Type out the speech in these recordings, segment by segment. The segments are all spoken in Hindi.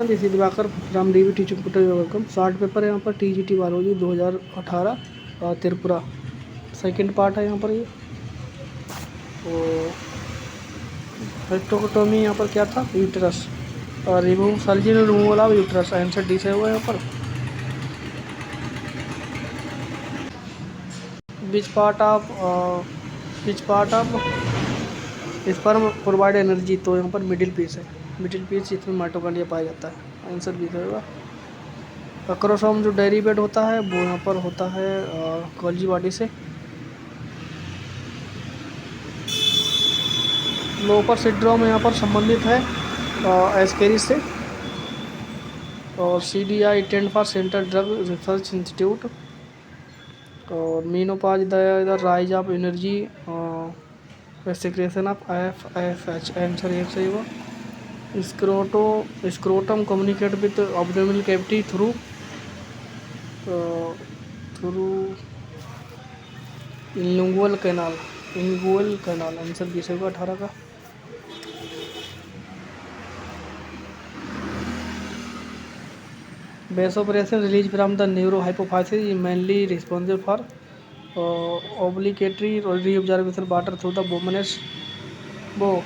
This is Diwakar from DV teaching पुटर वेलकम। शॉर्ट पेपर है यहाँ पर TGT biology 2018 Tripura second part है यहाँ पर। ये तो हेक्टोकोटोमी यहाँ पर क्या था, यूट्रस और remove surgery removal of uterus, answer D से हुआ यहाँ पर। Which part of sperm provide energy, तो यहाँ पर मिडिल पीस है, मिडिल पीस जिसमें माइटोकॉन्ड्रिया पाया जाता है, आंसर बी से होगा। अक्रोसोम जो डेरिवेट होता है वो यहाँ पर होता है गोल्जी बॉडी से। लोपर सिंड्रोम यहाँ पर संबंधित है एस्केरिस से। और CDI stand for central drug research institute. और menopause the rise of energy secretion of IFH, answer एक सही हुआ। Scrotum communicate with abdominal cavity through inguinal canal, answer B से होगा 18 का। Vasopressin released from the neurohypophysis is mainly responsible for obligatory reabsorption water through the Bowman's bow.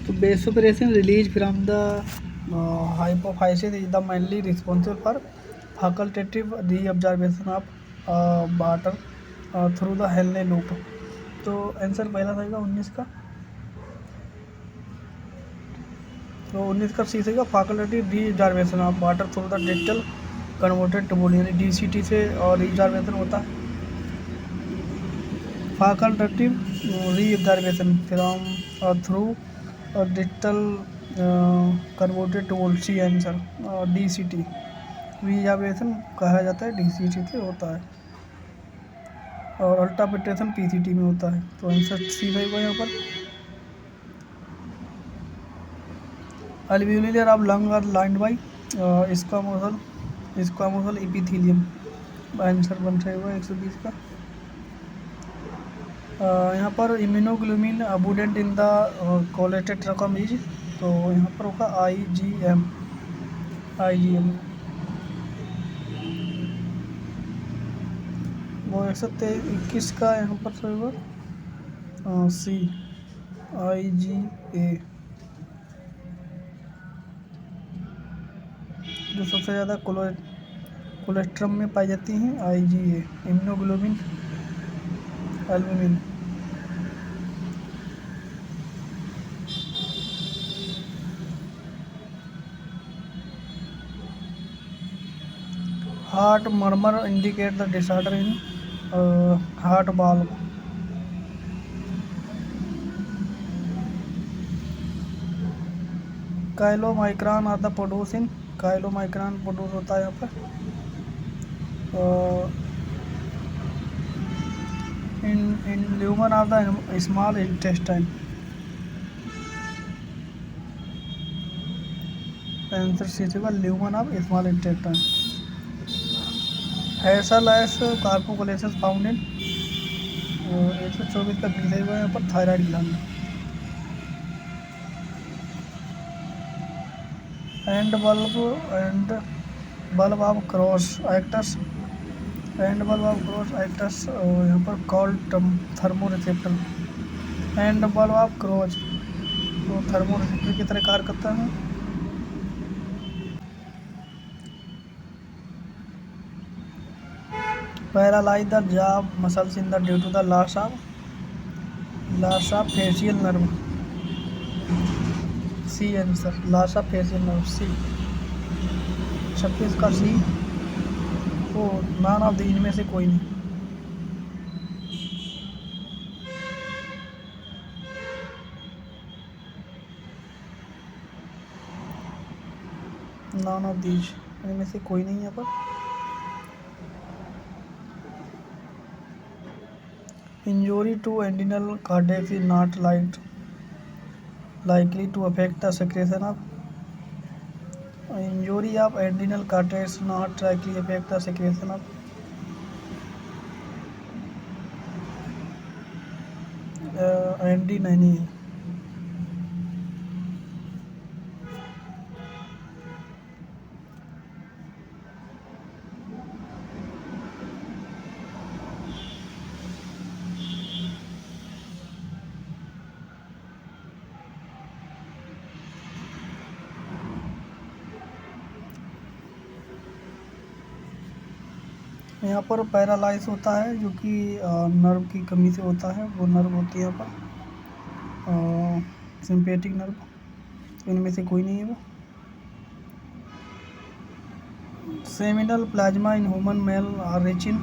So vasopressin released from the hypophysis is the mainly responsible for facultative reabsorption of water through the Henle loop. तो आंसर पहला रहेगा 19 का। तो 19 का सी सेगा facultative reabsorption of water through the distal convoluted tubule, यानी DCT से और रीजार्वेशन होता है। Facultative reabsorption from through distal convoluted tubule, C answer. DCT reabsorption कहा जाता है, DCT से होता है। और अल्ट्रापिटेशन PCT में होता है, तो आंसर सी रहेगा यहाँ पर। Alveolar of lung are lined by squamosal epithelium, answer बन जाएगा 120 का। यहाँ पर इम्यूनोग्लोबिन अबुडेंट इन द कोलेटेड रकम इज, तो यहाँ पर होगा IgM। वो 121 का यहाँ पर रहेगा सी IgA। जो सबसे ज़्यादा कोलेस्ट्रम में पाई जाती हैं IgA, immunoglobin albumin. Heart murmur indicate the disorder in heart valve. Chylomicron are the produce in, chylomicron produce होता है यहाँ पर in lumen of the small intestine, answer C होगा lumen of small intestine. Hassall's corpuscles found in 124 का बी हुआ यहाँ पर thyroid gland. End bulb of Krause एक्टस, यहाँ पर called thermoreceptor. End bulb of Krause तो थर्मोरिसेप्टर की तरह कार्य करता है। Paralyse the jaw muscles in the due to the loss of facial nerve, C answer, loss of facial nerve C. 26 का सी, तो नॉन ऑफ द इनमें से कोई नहीं। नॉन ऑफ दीज, इनमें से कोई नहीं यहाँ पर। Injury to adrenal cortex is not likely to affect the secretion of, injury of adrenal cortex not likely affect the secretion of, Andy Naini है। यहाँ पर पैरालाइज होता है जो कि नर्व की कमी से होता है, वो नर्व होती है यहाँ पर सिंपैथिक नर्व, इनमें से कोई नहीं है वो। Seminal plasma in human male are rich in,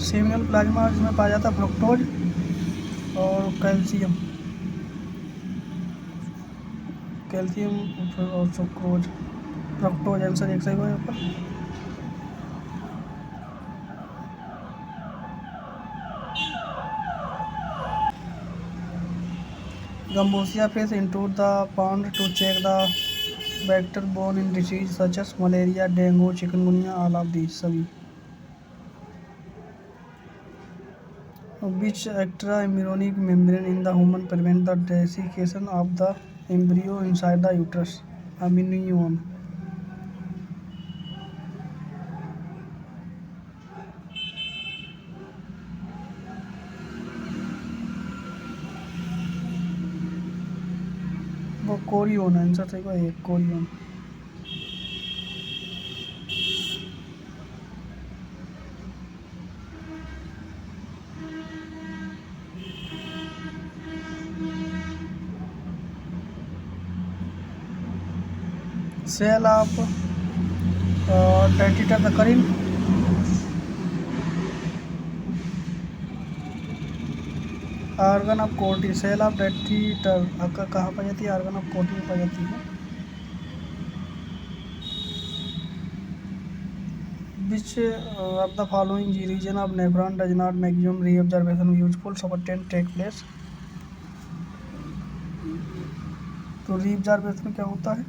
seminal plasma जिसमें पाया जाता है फ्रुक्टोज और कैल्शियम, कैल्शियम और सुक्रोज, फ्रुक्टोज आंसर एक सही हुआ यहाँ पर। Gambusia fish into the pond to check the vector borne in disease such as malaria, dengue, chikungunya, all of these सभी। Which extra-embryonic membrane in the human prevent the desiccation of the embryo inside the uterus? Amnion। वो कोरियन आंसर सही है, Korean. Cell of Dentitor occur in organ of कोटी, सेल ऑफ डेंटिटर कहाँ पाई जाती है, ऑर्गन ऑफ कोटी में पाई जाती है। Which of the following region of nephron does not maximum reabsorption useful substance take place. तो रीऑब्जर्वेशन में क्या होता है,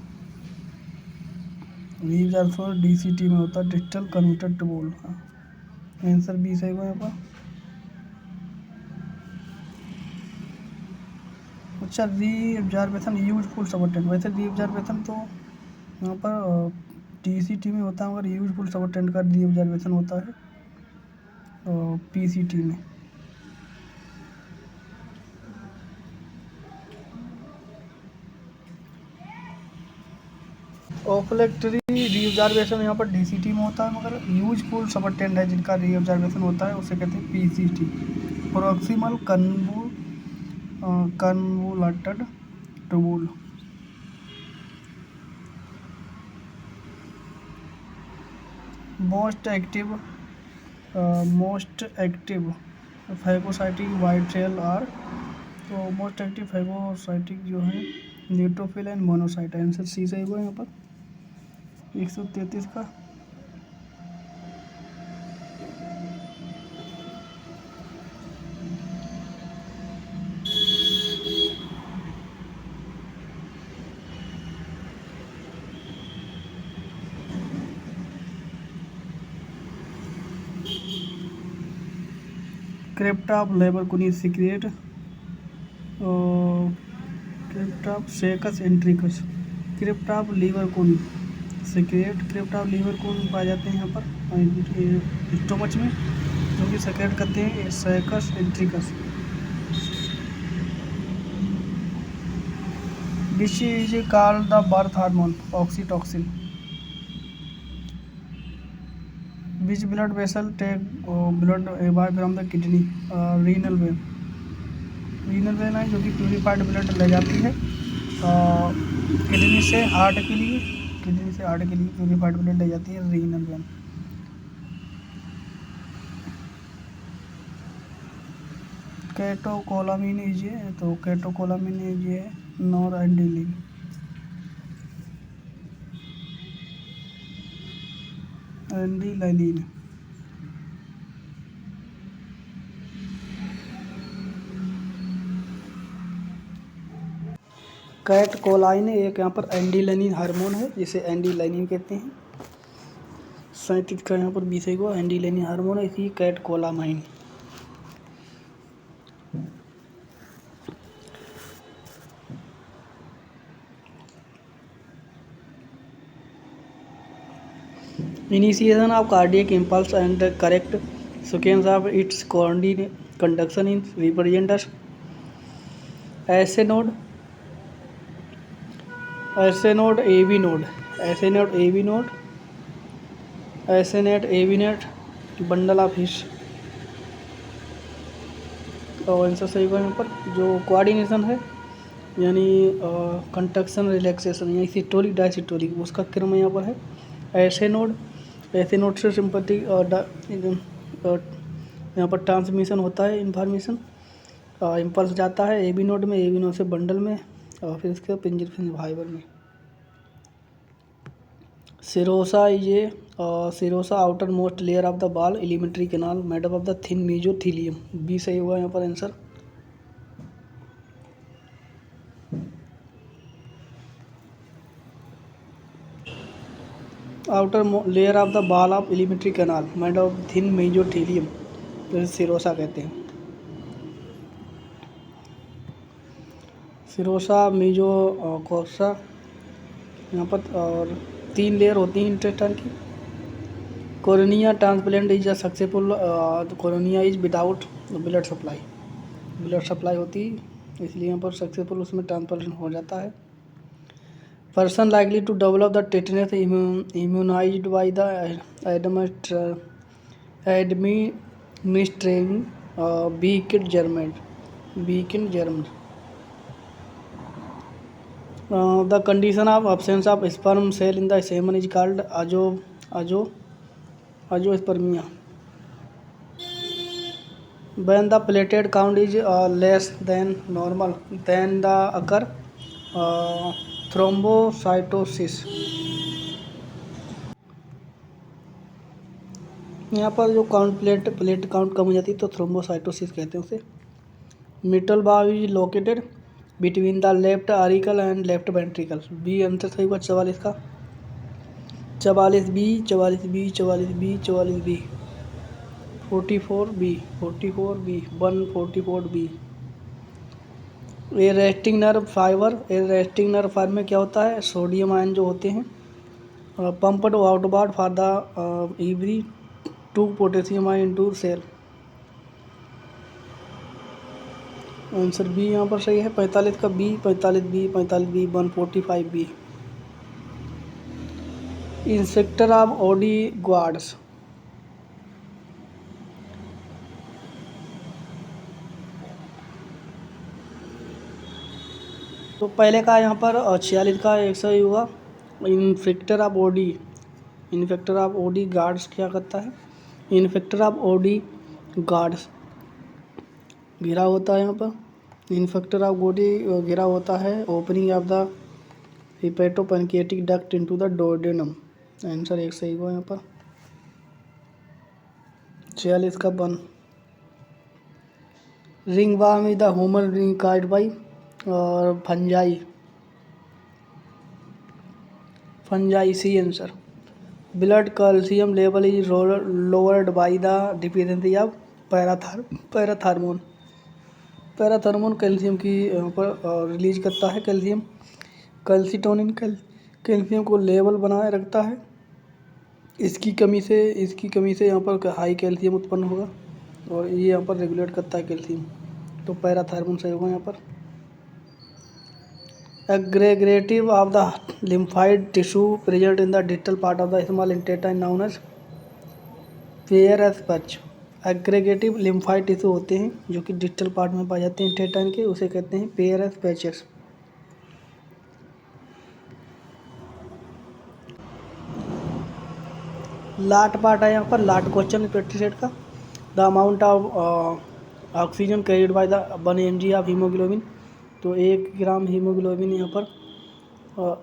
रीऑब्जर्वेशन डीसीटी में होता है, digital converter tool. Answer B सही हुआ यहाँ पर। अच्छा, रीऑब्जर्वेशन यूजफुल सबटेंट, वैसे रीऑब्जर्वेशन तो यहाँ पर टीसीटी में होता है, मगर यूजफुल सबटेंट का रीऑब्जर्वेशन होता है पीसीटी में। ओफ्लेक्टरी रीऑब्जर्वेशन यहाँ पर डीसीटी में होता है, मगर यूजफुल सबटेंट है जिनका रीऑब्जर्वेशन होता है उसे कहते हैं PCT. Proximal convoluted tubule. Most active phagocytic white cell are, तो मोस्ट एक्टिव फैगोसाइटिक जो है neutrophil and monocyte. Answer C सही हुआ यहाँ पर 133 का। Crypt of Lieberkuhn secrete, crypt of succus entericus, crypt of Lieberkuhn secrete, crypt of Lieberkuhn पाए जाते हैं यहाँ पर स्टोमच में, जो कि सेक्रेट करते हैं succus entericus. Which is called the birth hormone, oxytocin. Which blood vessel take blood about from the kidney, renal vein. Renal vein है जो कि प्यूरिफाइड ब्लड ले जाती है किडनी से हार्ट के लिए, किडनी से हार्ट के लिए प्यूरिफाइड ब्लड ले जाती है रीनल वेन। कैटोकोलामिन इज ये, तो कैटोकोलामिन इज ये नॉरएड्रेनालिन। एड्रेनालिन। कैटकोलाइन एक यहाँ पर एंडिलाइनिन हार्मोन है जिसे एंडिलाइनिन कहते हैं। 37 का यहाँ पर बी सही को एंडिलाइनिन हार्मोन है, इसी कैटकोलामाइन। Initiation of cardiac impulse and the correct sequence of its conduction in represents SA node, SA node, AV node, SA node, AV node, SA net, AV net, bundle of his और आंसर सही होगा यहाँ पर। जो कोऑर्डिनेशन है यानी कंडक्शन रिलैक्सेशन यानी सिस्टोलिक डायसिस्टोलिक उसका क्रम यहाँ पर है ऐसे नोड। ऐसे नोड से सिंपैथिक यहाँ पर ट्रांसमिशन होता है इंफॉर्मेशन, इम्पल्स जाता है एबी नोड में, एबी नोड से बंडल में और फिर इसके पिंजर फाइबर में। सिरोसा ये serosa outer most layer of the wall alimentary canal made up of the thin mesothelium. B सही हुआ यहाँ पर answer. Outer layer of the wall of alimentary canal made of thin mesothelium, तो सिरोसा कहते हैं। सिरोसा मेजो कोसा यहाँ पर और 3 लेयर होती हैं इंटेस्टाइन की। Cornea transplant is a successful, cornea is without blood supply, blood supply होती है इसलिए यहाँ पर सक्सेसफुल उसमें ट्रांसप्लांट हो जाता है। Person likely to develop the tetanus immunized by the administrating बीकिड जर्मन। The condition of absence of sperm cell in the semen is called azoospermia. When the platelet count is less than normal, then the occur thrombocytosis. यहाँ पर जो प्लेट काउंट कम हो जाती है तो थ्रोम्बोसाइटोसिस कहते हैं उसे। Mitral valve is located between the left auricle and left ventricle. B answer सही हुआ 44 का। 44 B 44 B 44 B 44 B 44 B 44 B 144 B. A resting nerve fibre, A resting nerve fibre में क्या होता है सोडियम आयन जो होते हैं pumped outward for the every 2 potassium ion into cell. Answer B यहाँ पर सही है 45 का B 45 B 145 B. Inspector of ऑडी गार्ड्स, तो पहले का यहाँ पर 46 का 100 ही हुआ। इंस्पेक्टर ऑफ ओडी गार्ड्स क्या करता है? इंस्पेक्टर ऑफ ओडी गार्ड्स घिरा होता है यहाँ पर। इन्फेक्टर ऑफ ओडी घिरा होता है opening of the hepatopancreatic duct into the duodenum. Answer 1 सही हुआ यहाँ पर। 46 का 1। Ringworm is the human ring card by और fungi C answer. Blood calcium level is lowered by the deficiency of parathormone. Parathormone calcium की यहाँ पर रिलीज करता है कैल्शियम। कैल्सिटोनिन कैल्शियम को लेवल बनाए रखता है। इसकी कमी से यहाँ पर हाई कैल्शियम उत्पन्न होगा और ये यहाँ पर रेगुलेट करता है कैल्शियम, तो पैराथर्मोन सही होगा यहाँ पर। Aggregative of the lymphoid tissue present in the distal part of the small intestine known as Peyer's patch. Aggregative lymphoid tissue होते हैं जो कि डिस्टल पार्ट में पाए जाते हैं इंटेस्टाइन के, उसे कहते हैं पेयरस पैचेस। लाट पार्ट है यहाँ पर, लाट क्वेश्चन पेस्टिसाइड का। The amount of oxygen carried by the 1 mg of haemoglobin, तो 1 ग्राम हीमोग्लोबिन यहाँ पर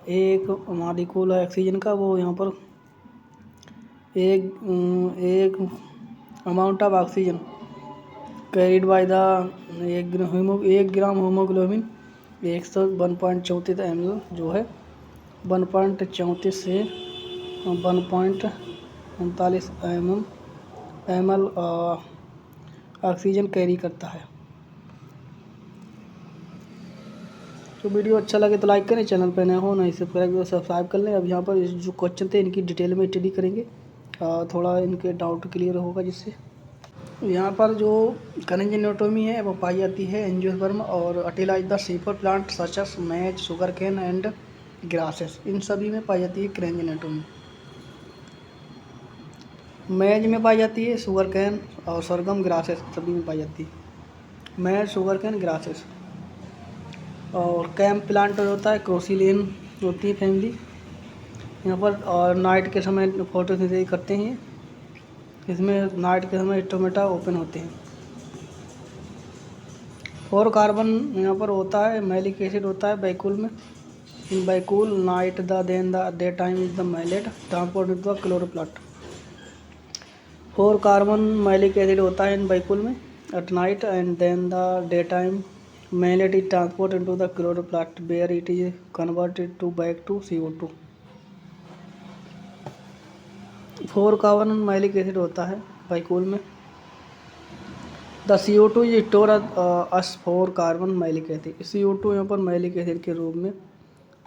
एक मॉलिक्यूल है ऑक्सीजन का, वो यहाँ पर एक amount of oxygen carried by the 1 gram haemoglobin 134 ml जो है 1.34 से 1.39 ml ऑक्सीजन कैरी करता है। तो वीडियो अच्छा लगे तो लाइक करें, चैनल पर नए हो नहीं सब्सक्राइब कर लें। अब यहाँ पर जो क्वेश्चन थे इनकी डिटेल में स्टडी करेंगे। थोड़ा इनके डाउट क्लियर होगा जिससे। यहाँ पर जो खनिज एनाटॉमी है वो पाई जाती है एंजियोस्पर्म और अटेला is the safer plant such as match sugarcane and grasses, इन सभी में पाई जाती है खनिज एनाटॉमी। मैज में पाई जाती है, शुगर कैन और सरगम ग्रासेस सभी में पाई जाती है। मैज, शुगर कैन, ग्रासेस। और कैम्प प्लांट होता है, क्रोसिलेन होती है फैमिली यहाँ पर। और नाइट के समय फोटोसिंथेसिस करते हैं, इसमें नाइट के समय स्टोमेटा ओपन होते हैं। 4 कार्बन यहाँ पर होता है, मैलिक एसिड होता है बैकुल में। In vacuole night the day time is the malate transport to the chloroplast. 4 carbon malic acid होता है इन बैकुल में at night and then the day time malate is transport into the chloroplast where it is converted to back to CO2। 4 carbon malic acid होता है बैकुल में। The CO2 is store as 4 carbon malic acid. CO2 यहाँ पर मैलिक एसिड के रूप में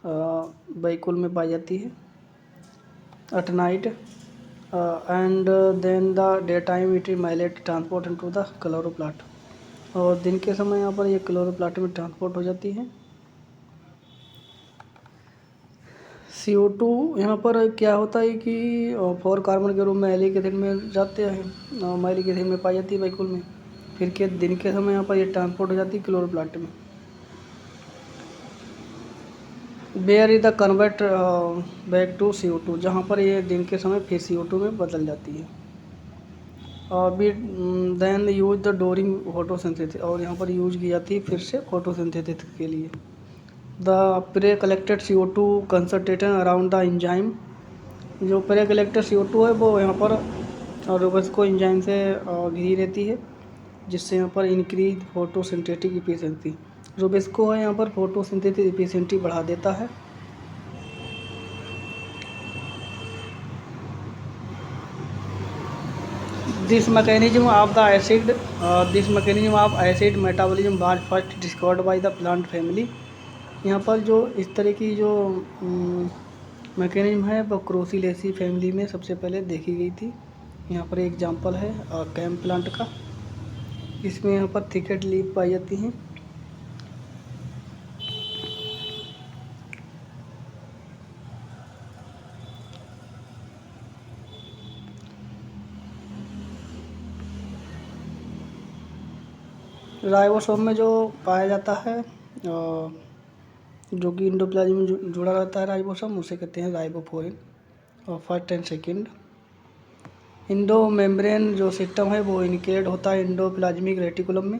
बैकुल में पाई जाती है at night and then the day time it is malate transport into the chloroplast. और दिन के समय यहाँ पर ये क्लोरोप्लास्ट में ट्रांसपोर्ट हो जाती है। CO2 यहाँ पर क्या होता है कि 4 कार्बन के रूप में मैलिक एसिड में जाते हैं, मैलिक एसिड में पाई जाती है बैकुल में। फिर के दिन के समय यहाँ पर ये ट्रांसपोर्ट हो जाती है क्लोरोप्लास्ट में। Where is the convert back to CO2, जहाँ पर ये दिन के समय फिर CO2 में बदल जाती है। और be then use the during photosynthesis, और यहाँ पर यूज की जाती है फिर से फोटोसिंथेसिस के लिए। The prey collected CO2 concentration around the enzyme, जो प्रे कलेक्टेड CO2 है वो यहाँ पर रोबेस्को एंजाइम से घिरी रहती है, जिससे यहाँ पर इंक्रीज फोटोसिंथेटिक इफिशिएंसी। रोबेस्को है यहाँ पर फोटोसिंथेटिक इफिशिएंसी बढ़ा देता है। This mechanism of acid metabolism was first discovered by the plant family. यहाँ पर जो इस तरह की जो मैकेनिज्म है वो क्रोसिलेसी फैमिली में सबसे पहले देखी गई थी। यहाँ पर एग्जांपल है कैम्प प्लांट का, इसमें यहाँ पर थिकेट लीफ पाई जाती हैं। राइबोसोम में जो पाया जाता है जो कि इंडोप्लाज्म में जुड़ा रहता है राइबोसोम, उसे कहते हैं राइबोफोरिन। और first and second Indo membrane जो सिस्टम है वो इनक्लेड होता है इंडोप्लाज्मिक रेटिकुलम में।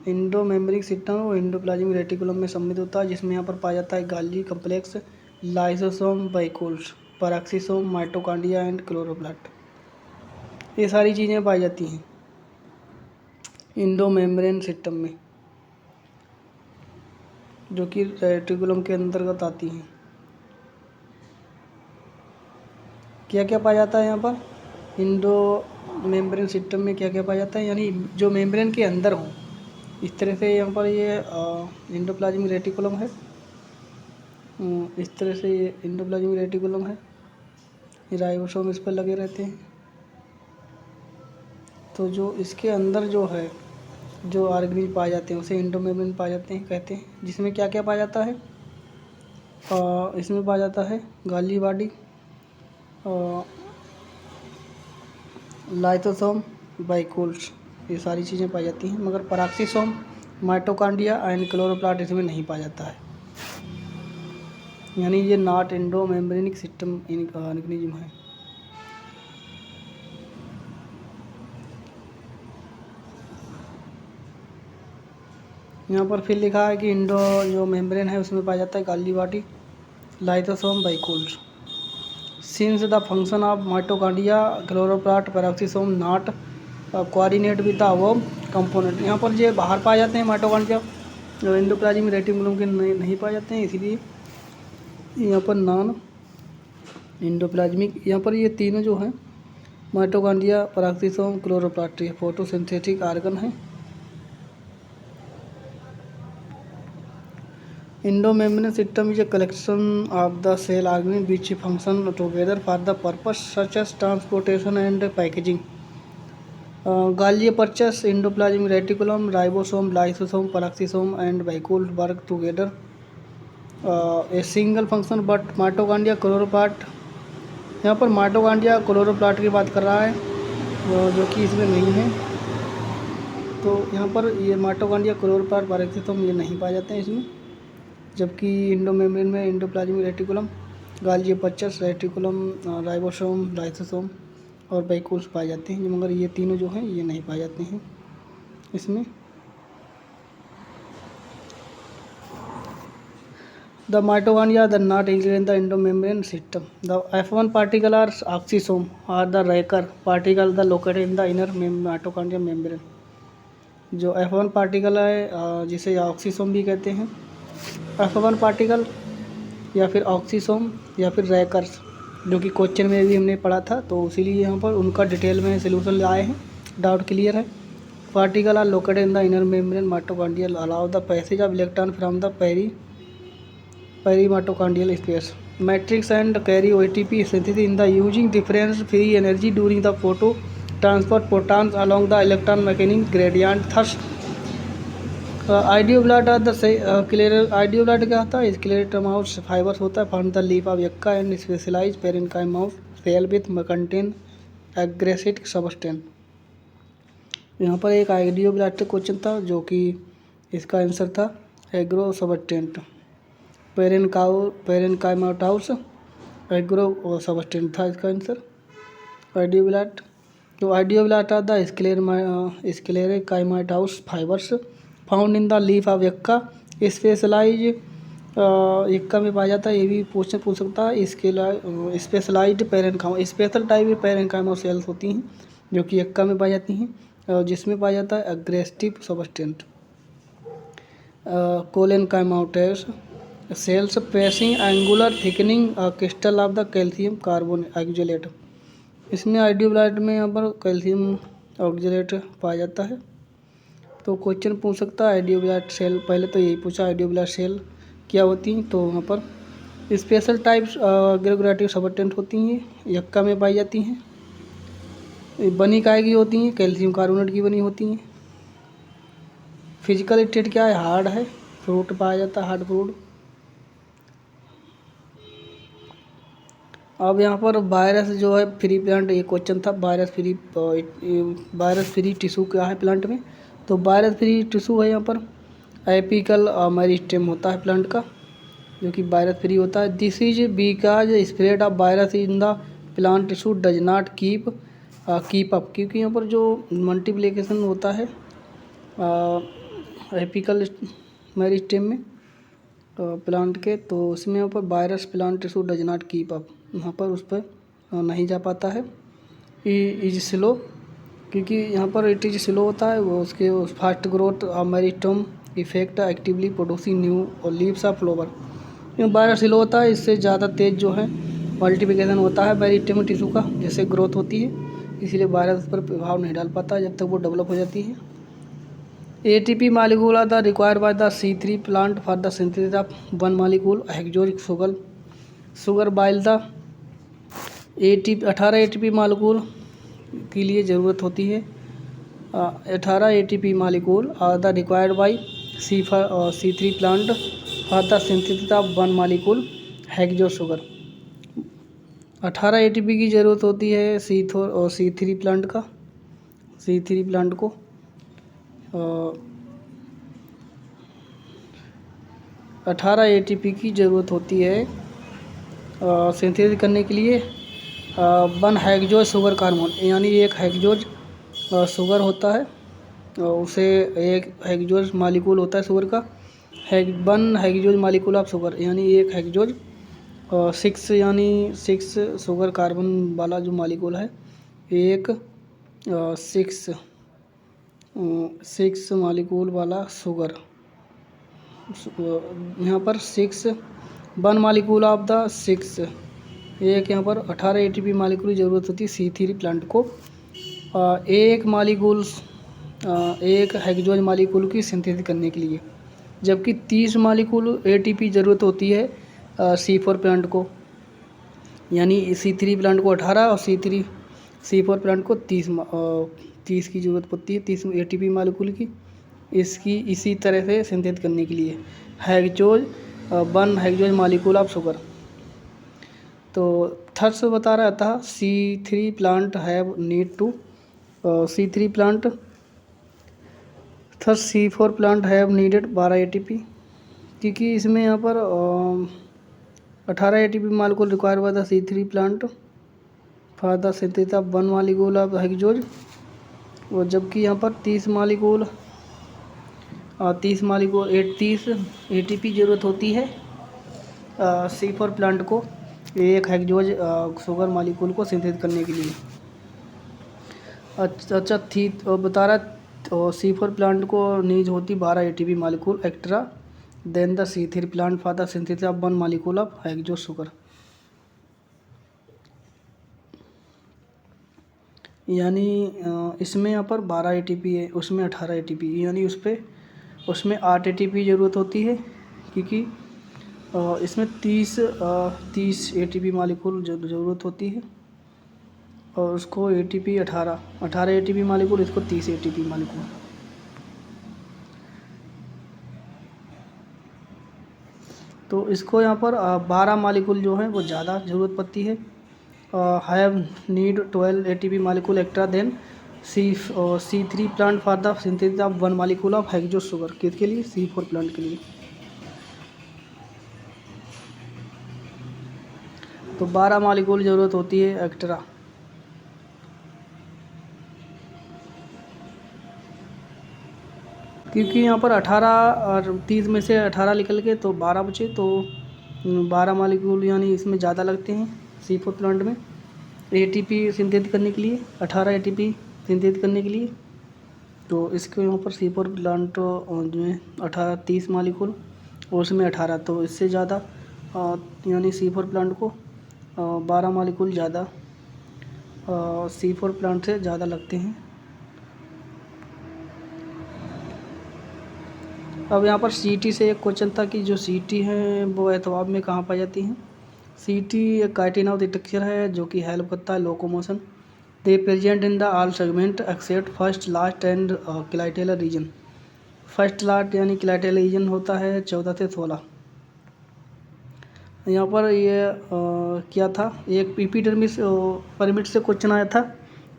इंडो मेम्ब्रिक सिस्टम वो इंडोप्लाज्मिक रेटिकुलम में सम्मिलित होता है, जिसमें यहाँ पर पाया जाता है Golgi complex, lysosome, vacuoles, peroxisome, mitochondria and chloroplast. ये सारी चीज़ें पाई जाती हैं इंडो मेम्ब्रेन सिस्टम में, जो कि रेटिकुलम के अंतर्गत आती हैं। क्या क्या पाया जाता है यहाँ पर इंडो मेम्ब्रेन सिस्टम में, क्या क्या पाया जाता है, यानी जो मेम्ब्रेन के अंदर हो। इस तरह से यहाँ पर ये इंडोप्लाज्मिक रेटिकुलम है, इस तरह से ये इंडोप्लाज्मिक रेटिकुलम है, ये राइबोसोम इस पर लगे रहते हैं। तो जो इसके अंदर जो है जो ऑर्गेनिज पाए जाते हैं उसे इंडोमेम्ब्रेन पाए जाते हैं कहते हैं, जिसमें क्या क्या पाया जाता है। इसमें पाया जाता है गाल्गी बॉडी, लाइसोसोम, बैकुल्स, ये सारी चीज़ें पाई जाती हैं। मगर पैराक्सीसोम, माइटोकॉन्ड्रिया एंड क्लोरोप्लास्ट इसमें नहीं पाया जाता है, यानी ये नॉट इंडो मेम्ब्रेनिक सिस्टम ऑर्गेनिज्म है। यहाँ पर फिर लिखा है कि इंडो जो मेम्ब्रेन है उसमें पाया जाता है Golgi body, lysosome, vacuoles. Since the function of mitochondria, chloroplast, peroxisome not coordinate with the above component, यहाँ पर जो बाहर पाए जाते हैं माइटोकॉन्ड्रिया जो इंडोप्लाज्मिक रेटिकुलम के नहीं पाए जाते हैं, इसीलिए यहाँ पर नॉन इंडोप्लाज्मिक। यहाँ पर ये तीनों जो हैं माइटोकॉन्ड्रिया, पैराक्सीसोम, क्लोरोप्लास्ट, ये फोटोसिंथेटिक ऑर्गन है। Endomembrane system is a collection of the cell organelles which function together for the purpose such as transportation and packaging. Golgi purchase endoplasmic reticulum, ribosome, lysosome, peroxisome, and vacuole work together. A single function but mitochondria chloroplast, यहाँ पर माइटोकॉन्ड्रिया क्लोरोप्लास्ट की बात कर रहा है जो कि इसमें नहीं है। तो यहाँ पर ये माइटोकॉन्ड्रिया क्लोरोप्लास्ट पेरोक्सिसोम ये नहीं पाए जाते हैं इसमें, जबकि एंडोमेम्ब्रेन में एंडोप्लाज्मिक रेटिकुलम, गाल्गी पच्चस, रेटिकुलम, राइबोसोम, लाइसोसोम और वैक्यूल्स पाए जाते हैं, मगर ये तीनों जो हैं ये नहीं पाए जाते हैं इसमें। The mitochondria are not included in the endomembrane system. The F1 particle are oxisome or the Raker particle the located in the inner mitochondrial membrane. जो F1 पार्टिकल है जिसे ऑक्सीसोम भी कहते हैं, F1 पार्टिकल या फिर ऑक्सीसोम या फिर रैकर्स, जो कि क्वेश्चन में भी हमने पढ़ा था, तो इसीलिए यहाँ पर उनका डिटेल में सोल्यूशन लाए हैं। डाउट क्लियर है। Particle are located in the inner membrane mitochondrial allow the passage of electron from the perimitochondrial space matrix and carry OTP synthesis in the using difference free energy during the photo transport photons along the electron mechanical gradient. Thus idioblast are the idioblast क्या होता है? स्क्लेरेटम माउस फाइबर्स होता है from the leaf of yucca and specialise parenchymatous cell with contain एग्रेसिक सबस्टेंस। यहाँ पर एक आइडियोब्लास्ट क्वेश्चन था जो कि इसका आंसर था एग्रो सबस्टेंट, पेरेन्काइमाटाउस एग्रो सबस्टेंट था इसका आंसर आइडियोब्लास्ट। तो idioblast are the sclerenchymatous fibers found in the leaf of yucca specialise, yucca में पाया जाता है। ये भी पूछ सकता है। Specialised parenchyma, special type parenchyma cells होती हैं जो कि यक्का में पाई जाती हैं, जिसमें पाया जाता है एग्रेसिव substance. Collenchymatous cells possessing angular thickening crystal of the calcium carbon oxalate. इसमें आइडियोब्लास्ट में यहाँ पर कैल्शियम ऑक्जेलेट पाया जाता है। तो क्वेश्चन पूछ सकता है आइडियोब्लास्ट सेल, पहले तो यही पूछा आइडियोब्लास्ट सेल क्या होती हैं, तो वहाँ पर स्पेशल टाइप्स ग्रेगोरेटिव सबस्टेंट होती हैं, यक्का में पाई जाती हैं। बनी काय की होती हैं? कैल्शियम कार्बोनेट की बनी होती हैं। फिजिकल स्टेट क्या है? हार्ड है, फ्रूट पाया जाता है, हार्ड फ्रूट। अब यहाँ पर वायरस जो है फ्री प्लांट, ये क्वेश्चन था वायरस फ्री टिश्यू क्या है प्लांट में? तो वायरस फ्री टिश्यू है यहाँ पर एपिकल मेरिस्टेम होता है प्लांट का, जो कि वायरस फ्री होता है। This is because spread of virus in the plant tissue does not keep up, क्योंकि यहाँ पर जो मल्टीप्लिकेशन होता है एपिकल मेरिस्टेम में प्लांट के, तो उसमें यहाँ पर virus plant tissue does not keep up, यहाँ पर उस पर नहीं जा पाता है। इज स्लो, क्योंकि यहाँ पर इट इज स्लो होता है, वो उसके fast growth meristem effect actively producing new और leaves of flower. Virus slow होता है, इससे ज़्यादा तेज जो है मल्टीप्लिकेशन होता है मेरिस्टेम टिश्यू का, जिससे ग्रोथ होती है, इसीलिए वायरस पर प्रभाव नहीं डाल पाता जब तक वो डेवलप हो जाती है। ATP molecule are required by the C3 plant for the synthesis of one molecule hexose sugar while the 18 ATP molecule के लिए ज़रूरत होती है। 18 ATP molecule are the required by C3 plant for the synthesis of one molecule hexose sugar। 18 ATP की ज़रूरत होती है C3 प्लांट को 18 ATP की ज़रूरत होती है सिंथेसिस करने के लिए वन हेक्सोज शुगर हार्मोन, यानी एक हेक्सोज शुगर होता है, उसे एक हेक्सोज मालिक्यूल होता है शुगर का, one hexose molecule of sugar, यानी एक हेक्सोज 6 शुगर कार्बन वाला जो मालिक्यूल है, एक 6 मालिक्यूल वाला शुगर, यहाँ पर 1 मालिक्यूल ऑफ द 6, एक यहाँ पर 18 ATP मालिक्यूल की ज़रूरत होती है C3 प्लांट को एक हेक्सोज मालिक्यूल की सिंथेसिस करने के लिए। जबकि 30 मालिकूल ATP ज़रूरत होती है C4 प्लांट को, यानी C3 प्लांट को 18 और C4 प्लांट को 30 की ज़रूरत पड़ती है, 30 ATP मालिकूल की इसकी इसी तरह से सिंथेसिस करने के लिए hexose 1 hexose molecule of sugar. तो थर्स बता रहा था C3 plant have need to C3 plant thus C4 plant have needed 12 ATP, क्योंकि इसमें यहाँ पर 18 ATP मालिकूल रिक्वायर हुआ था C3 plant for the synthesis of 1 molecule of hexose, और जबकि यहाँ पर 30 मालिकूल 30 ATP ज़रूरत होती है C4 प्लांट को एक हेक्सोज शुगर मालिकूल को सिंथेसिस करने के लिए। अच्छा थी बता रहा तो C4 प्लांट को नीड होती 12 ATP molecule extra then the C3 plant for the synthesis of 1 molecule of hexose sugar. यानी इसमें यहाँ पर 12 ATP है, उसमें 18 ATP, यानी उसमें 8 ATP ज़रूरत होती है, क्योंकि इसमें 30 ATP मालिकूल ज़रूरत होती है और उसको ATP 18 ATP मालिकूल, इसको 30 ATP मालिकूल। तो इसको यहाँ पर 12 मालिकूल जो है वो ज़्यादा ज़रूरत पड़ती है, have need 12 ATP molecule extra then C3 plant for the synthesis of 1 molecule of hexose sugar. किसके लिए? C4 प्लांट के लिए। तो 12 मालिकूल ज़रूरत होती है एक्स्ट्रा। क्योंकि यहाँ पर 18 और 30 में से 18 निकल के तो 12 बचे, तो 12 मालिकूल यानी इसमें ज़्यादा लगते हैं C4 प्लांट में ATP सिंथेसिस करने के लिए, 18 ATP सिंथेसिस करने के लिए। तो इसके यहाँ पर C4 प्लांट जो है 30 मालिकूल और उसमें 18, तो इससे ज़्यादा यानी C4 प्लांट को 12 मालिकूल ज़्यादा C4 प्लांट से ज़्यादा लगते हैं। अब यहाँ पर CT से एक क्वेश्चन था कि जो CT है वो एतवाब में कहाँ पाई जाती हैं। CT एक काइटिन ऑफ स्ट्रक्चर है जो कि हेल्प करता है locomotion. They present in the all segment except first last and clitellar region. First last यानी क्लाइटेलर रीजन होता है 14 से 16। यहाँ पर ये क्या था, एक एपिडर्मिस पिरामिड से क्वेश्चन आया था,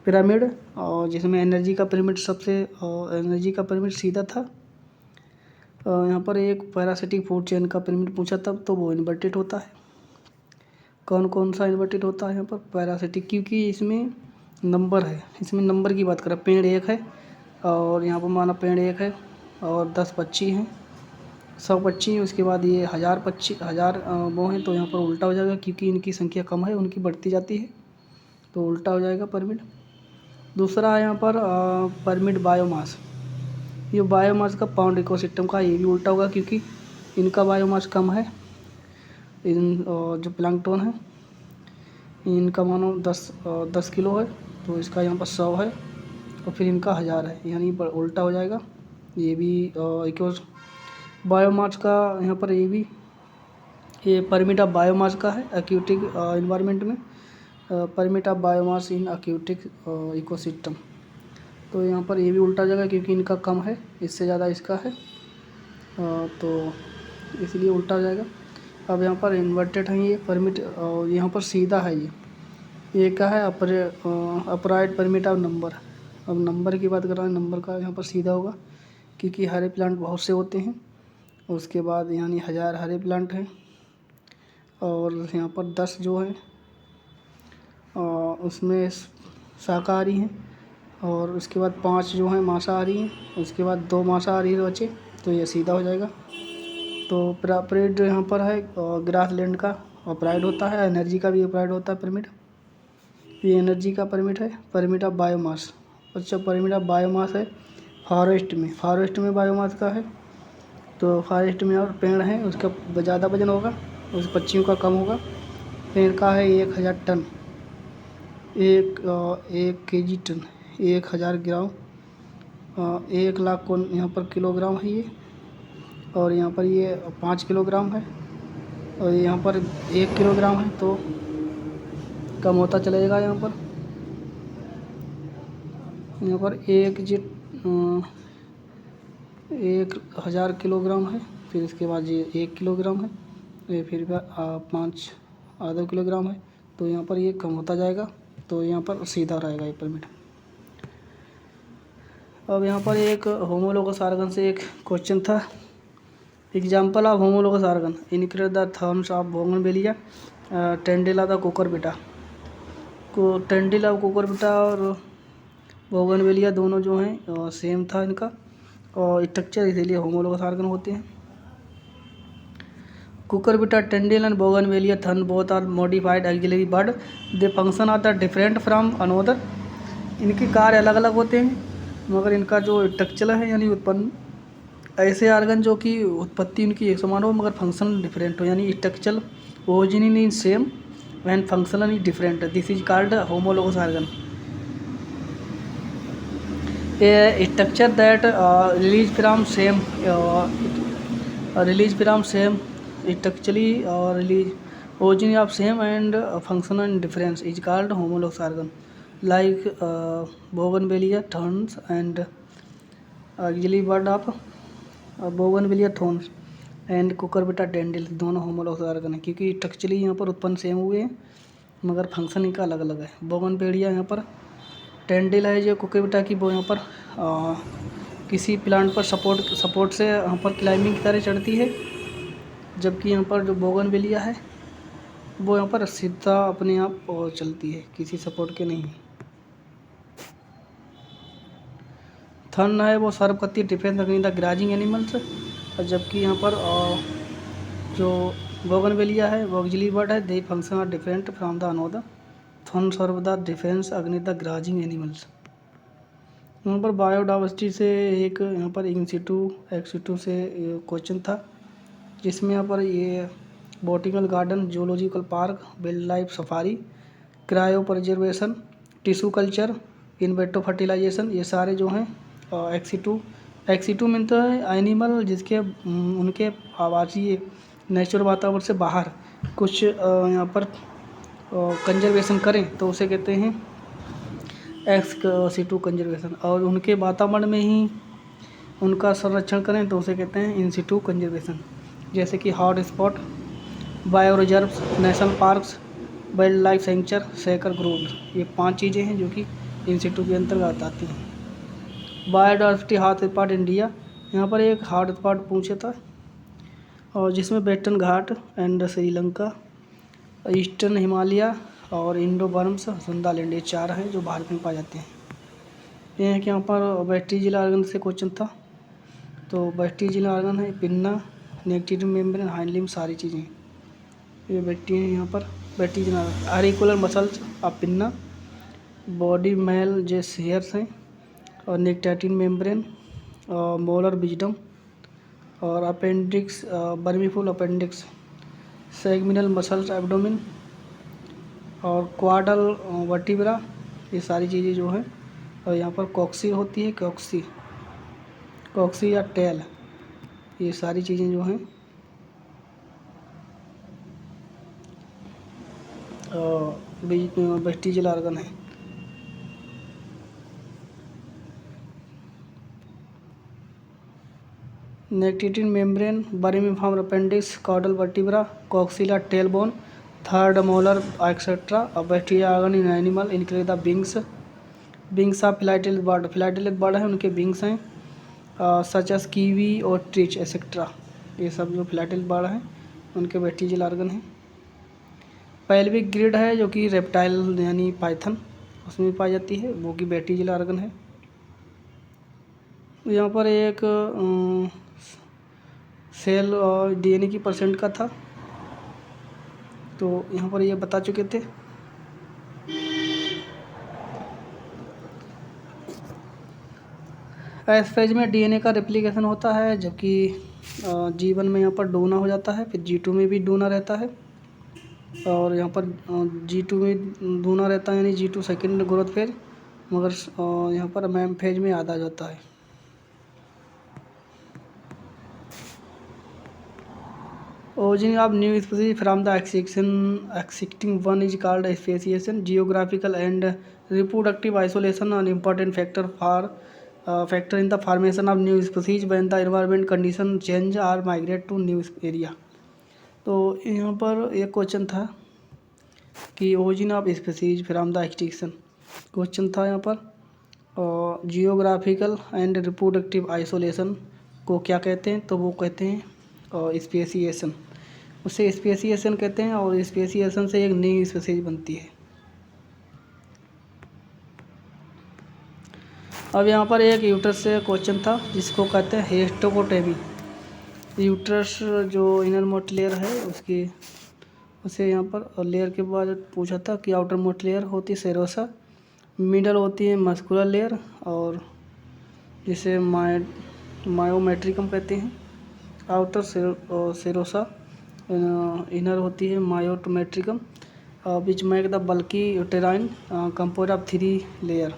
पिरामिड, और जिसमें एनर्जी का पिरामिड सीधा था। यहाँ पर एक पैरासिटिक फूड चेन का पिरामिड पूछा तब, तो वो इन्वर्टेड होता है। कौन कौन सा इन्वर्टेड होता है यहाँ पर? पैरासिटिक, क्योंकि इसमें नंबर है, इसमें नंबर की बात करें, पेड़ 1 है और यहाँ पर माना पेड़ 1 है और 10 पक्षी हैं, 100 पक्षी हैं, उसके बाद ये 1000 वो हैं, तो यहाँ पर उल्टा हो जाएगा, क्योंकि इनकी संख्या कम है, उनकी बढ़ती जाती है, तो उल्टा हो जाएगा पिरामिड। दूसरा है यहाँ पर पिरामिड बायोमास। ये बायोमास का पाउंड इकोसिस्टम का, ये भी उल्टा होगा, क्योंकि इनका बायोमास कम है। इन जो प्लैंकटन है इनका मानो 10 किलो है, तो इसका यहाँ पर 100 है और फिर इनका 1000 है, यानी उल्टा हो जाएगा। ये भी इको बायोमास का यहाँ पर ये पिरामिड ऑफ बायोमास का है एक्यूटिक इन्वायरमेंट में, pyramid of biomass in aquatic ecosystem. तो यहाँ पर ये भी उल्टा हो जाएगा, क्योंकि इनका कम है, इससे ज़्यादा इसका है, तो इसलिए उल्टा हो जाएगा। अब यहाँ पर इन्वर्टेड है ये पिरामिड, यहाँ पर सीधा है ये क्या है, अपराइट पिरामिड ऑफ नंबर। अब नंबर की बात कर रहा है, नंबर का यहाँ पर सीधा होगा, क्योंकि हरे प्लांट बहुत से होते हैं। उसके बाद यानी 1000 हरे प्लांट हैं और यहाँ पर 10 जो है उसमें शाकाहारी हैं, और उसके बाद 5 जो हैं मांसाहारी हैं, उसके बाद 2 मांसाहारी बचे, तो ये सीधा हो जाएगा। तो पिरामिड यहाँ पर है ग्रासलैंड का अपराइड होता है, एनर्जी का भी अपराइड होता है पिरामिड। ये एनर्जी का पिरामिड है, पिरामिड ऑफ बायोमास। अच्छा, पिरामिड ऑफ बायोमास है फॉरेस्ट में बायोमास का है, तो फॉरेस्ट में और पेड़ हैं उसका ज़्यादा वजन होगा, उस पक्षियों का कम होगा। पेड़ का है 1000 टन, 1 kg टन, 1000 ग्राम, 1 लाख को यहाँ पर किलोग्राम है ये, और यहाँ पर ये 5 किलोग्राम है और यहाँ पर 1 किलोग्राम है, तो कम होता चलेगा। यहाँ पर 1000 किलोग्राम है, फिर इसके बाद ये 1 किलोग्राम है, ये फिर 5 आधा किलोग्राम है, तो यहाँ पर ये कम होता जाएगा, तो यहाँ पर सीधा रहेगा ये पिरामिड। अब यहाँ पर एक होमोलोगस आर्गन से एक क्वेश्चन था। Example of homologous organ include the thorns of bougainvillea, tendril the cucurbita. Tendril cucurbita और बोगनवेलिया दोनों जो हैं सेम था इनका और स्ट्रक्चर, इसीलिए होमोलोगस आर्गन होते हैं। Cucurbita, tendril and bougainvillea thorn both are modified axillary bud, they function are the different from another. इनके कार्य अलग अलग होते हैं मगर इनका जो स्ट्रक्चर है यानी उत्पन्न, ऐसे आर्गन जो कि उत्पत्ति उनकी एक समान हो मगर फंक्शन डिफरेंट हो, यानी structure origin in same and functional is different, this is called homologous organ. A structure that release from same structurally release origin of same and functional difference is called homologous organ, like bougainvillea thorns and auxiliary bird of bougainvillea thorns and cucurbita tendril दोनों होमोलोगस आर्गन है, क्योंकि स्ट्रक्चरली यहाँ पर उत्पन्न सेम हुए हैं मगर फंक्शन इनका अलग अलग है। बोगनवेलिया यहाँ पर टेंडिल है जो कुकुरबिटा की, वो यहाँ पर किसी प्लांट पर सपोर्ट से यहाँ पर क्लाइंबिंग की तरह चढ़ती है, जबकि यहाँ पर जो बोगनवेलिया है वो यहाँ पर सीधा अपने आप चलती है, किसी सपोर्ट के नहीं। थर्न है वो सर्व करती है defence against the grazing animals, और जबकि यहाँ पर जो बोगनवेलिया है वो ऑक्सिलरी बर्ड है, they function are different from the another, thorn serve the defence against the grazing animals. यहाँ पर बायोडाइवर्सिटी से एक यहाँ पर एक्सिटू से क्वेश्चन था, जिसमें यहाँ पर ये botanical garden, zoological park, wildlife safari, cryopreservation, tissue culture, in vitro fertilisation, ये सारे जो हैं एक्सिटू मीन तो है एनिमल जिसके उनके आवासीय नेचुरल वातावरण से बाहर कुछ यहाँ पर कंजर्वेशन करें तो उसे कहते हैं एक्सिटू कंजर्वेशन, और उनके वातावरण में ही उनका संरक्षण करें तो उसे कहते हैं इन सिटू कंजर्वेशन, जैसे कि hotspot, bio reserves, national parks, wildlife sanctuary, sacred groves, ये 5 चीज़ें हैं जो कि इन सिटू के अंतर्गत आती हैं। बायोडाइवर्सिटी हॉट स्पॉट इंडिया, यहाँ पर एक हॉट स्पॉट पूछा था और जिसमें western Ghat and Sri Lanka, eastern Himalaya और इंडो बर्म्स, सुंदालैंड, ये 4 हैं जो भारत में पाए जाते हैं। ये है कि यहाँ पर वेस्टिजियल आर्गन से क्वेश्चन था, तो वेस्टिजियल आर्गन है pinna, nictitating membrane, hind limb, सारी चीज़ें ये बैठी हैं। यहाँ पर vestigial organ articular muscles of pinna, body male जेस हेयर्स हैं, और नेक्टाटिन मेम्ब्रेन, मोलर विजडम, और appendix, vermiform appendix, segmental muscles abdomen, और क्वाडल वर्टिब्रा, ये सारी चीज़ें जो हैं। और यहाँ पर कॉक्सी होती है, कॉक्सी या टेल, ये सारी चीज़ें जो हैं वेस्टिजियल आर्गन है। Nictitating membrane, vermiform appendix, caudal vertebra, coccyx, tailbone, third molar etcetera. अब vestigial organ in animal include the wings of flightless bird है, उनके विंग्स हैं, सच एस कीवी और ट्रिच एक्सेट्रा, ये सब जो फिलाटेलिक बर्ड हैं उनके वेस्टिजियल आर्गन हैं। पेल्विक ग्रिड है जो कि रेप्टाइल यानी पाइथन उसमें पाई जाती है, वो कि वेस्टिजियल आर्गन है। यहाँ पर एक सेल और डीएनए की परसेंट का था, तो यहाँ पर ये बता चुके थे। एस फेज में डीएनए का रेप्लिकेशन होता है, जबकि G1 में यहाँ पर डोना हो जाता है, फिर G2 में भी डोना रहता है, और यहाँ पर G2 में डोना रहता है यानी G2 सेकेंड ग्रोथ फेज, मगर यहाँ पर मैम फेज में आधा जाता है। Origin of new species from the existing one is called speciation. Geographical and reproductive isolation an important factor in the formation of new species when the environment condition change or migrate to new area. तो यहाँ पर एक क्वेश्चन था कि origin of species from the extinction question था यहाँ पर जियोग्राफिकल एंड रिप्रोडक्टिव आइसोलेशन को क्या कहते हैं, तो वो कहते हैं स्पेसिएशन, उसे स्पेसिएशन कहते हैं और स्पेसिएशन से एक नई स्पीसीज बनती है। अब यहाँ पर एक यूट्रस से क्वेश्चन था जिसको कहते हैं हिस्टोपोटेमी। यूट्रस जो इनर मोस्ट लेयर है उसे यहाँ पर लेयर के बाद पूछा था कि आउटर मोस्ट लेयर होती है सेरोसा, मिडल होती है मस्कुलर लेयर और जिसे मायोमेट्रिकम कहते हैं, आउटर सेरोसा इनर होती है myometrium which make the bulky uterine compose of 3 layer.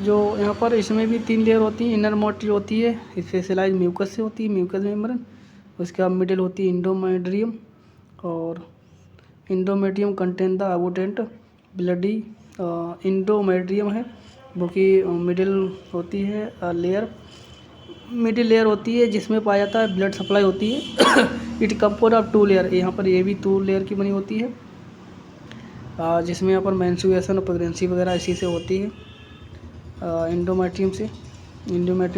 जो यहाँ पर इसमें भी 3 लेयर होती है। इनर मोस्ट जो होती है स्पेशलाइज म्यूकस से होती है, म्यूकस मेम्ब्रेन। उसके बाद मिडिल होती है इंडोमेट्रियम और endometrium contain the abundant bloody endometrium है वो कि मिडिल होती है लेयर, मिडिल लेयर होती है जिसमें पाया जाता है ब्लड सप्लाई होती है। इट कंपोज ऑफ 2 लेयर, यहाँ पर ये भी 2 लेयर की बनी होती है जिसमें यहाँ पर मेंस्ट्रुएशन और प्रेगनेंसी वगैरह इसी से होती है। इंडोमेट्रियम